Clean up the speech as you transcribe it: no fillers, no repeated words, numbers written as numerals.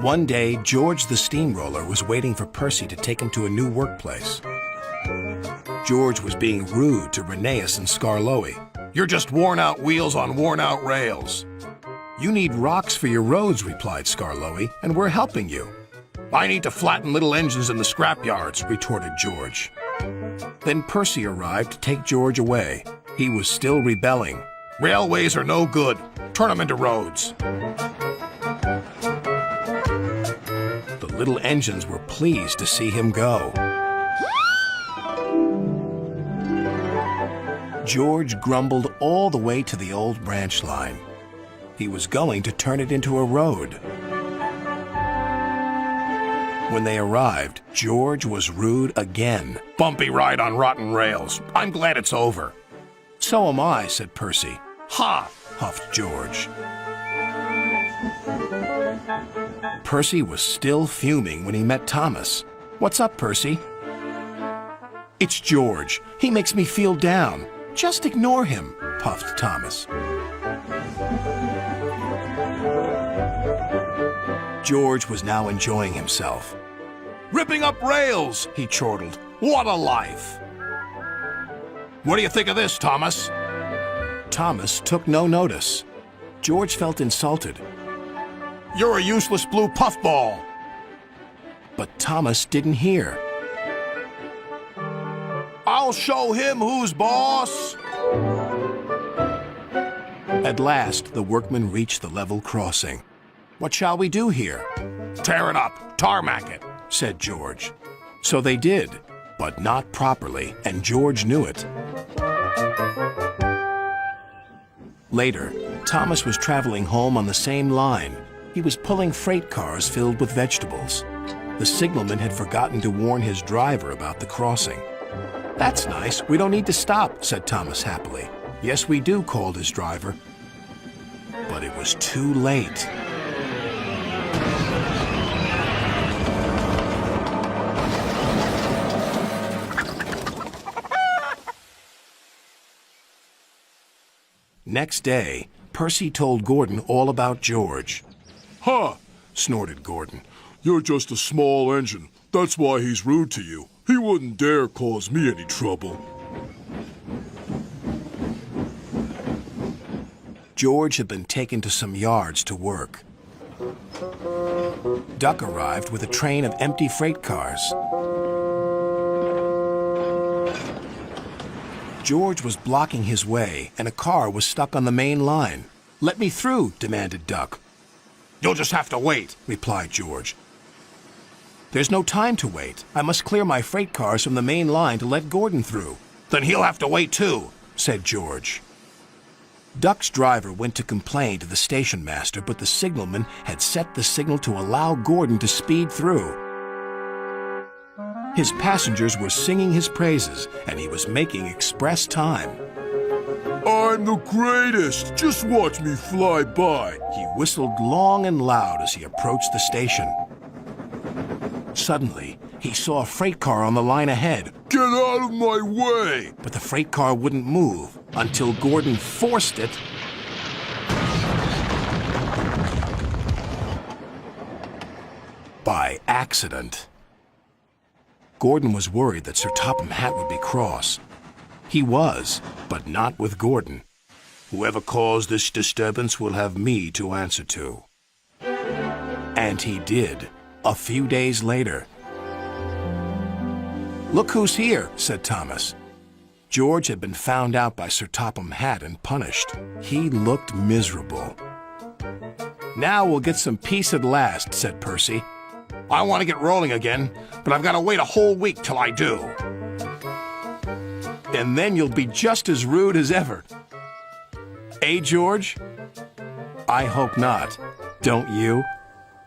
One day, George the Steamroller was waiting for Percy to take him to a new workplace. George was being rude to Rheneas and Skarloey. "You're just worn-out wheels on worn-out rails." "You need rocks for your roads," replied Skarloey, "and we're helping you." "I need to flatten little engines in the scrapyards," retorted George. Then Percy arrived to take George away. He was still rebelling. "Railways are no good. Turn them into roads." The little engines were pleased to see him go. George grumbled all the way to the old branch line. He was going to turn it into a road. When they arrived, George was rude again. "Bumpy ride on rotten rails. I'm glad it's over." "So am I," said Percy. "Ha!" huffed George. Percy was still fuming when he met Thomas. "What's up, Percy?" "It's George. He makes me feel down." "Just ignore him," puffed Thomas. George was now enjoying himself. "Ripping up rails," he chortled. "What a life!" "What do you think of this, Thomas?" Thomas took no notice. George felt insulted. "You're a useless blue puffball." But Thomas didn't hear. "I'll show him who's boss." At last, the workmen reached the level crossing. "What shall we do here?" "Tear it up, tarmac it," said George. So they did, but not properly, and George knew it. Later, Thomas was traveling home on the same line. He was pulling freight cars filled with vegetables. The signalman had forgotten to warn his driver about the crossing. "That's nice. We don't need to stop," said Thomas happily. "Yes, we do," called his driver. But it was too late. Next day, Percy told Gordon all about George. "Huh!" snorted Gordon. "You're just a small engine. That's why he's rude to you. He wouldn't dare cause me any trouble." George had been taken to some yards to work. Duck arrived with a train of empty freight cars. George was blocking his way, and a car was stuck on the main line. "Let me through," demanded Duck. "You'll just have to wait," replied George. "There's no time to wait. I must clear my freight cars from the main line to let Gordon through." "Then he'll have to wait too," said George. Duck's driver went to complain to the station master, but the signalman had set the signal to allow Gordon to speed through. His passengers were singing his praises, and he was making express time. "I'm the greatest! Just watch me fly by!" He whistled long and loud as he approached the station. Suddenly, he saw a freight car on the line ahead. "Get out of my way!" But the freight car wouldn't move until Gordon forced it by accident. Gordon was worried that Sir Topham Hatt would be cross. He was, but not with Gordon. "Whoever caused this disturbance will have me to answer to." And he did, a few days later. "Look who's here," said Thomas. George had been found out by Sir Topham Hatt and punished. He looked miserable. "Now we'll get some peace at last," said Percy. "I want to get rolling again, but I've got to wait a whole week till I do." "And then you'll be just as rude as ever." "Eh, George?" "I hope not. Don't you?"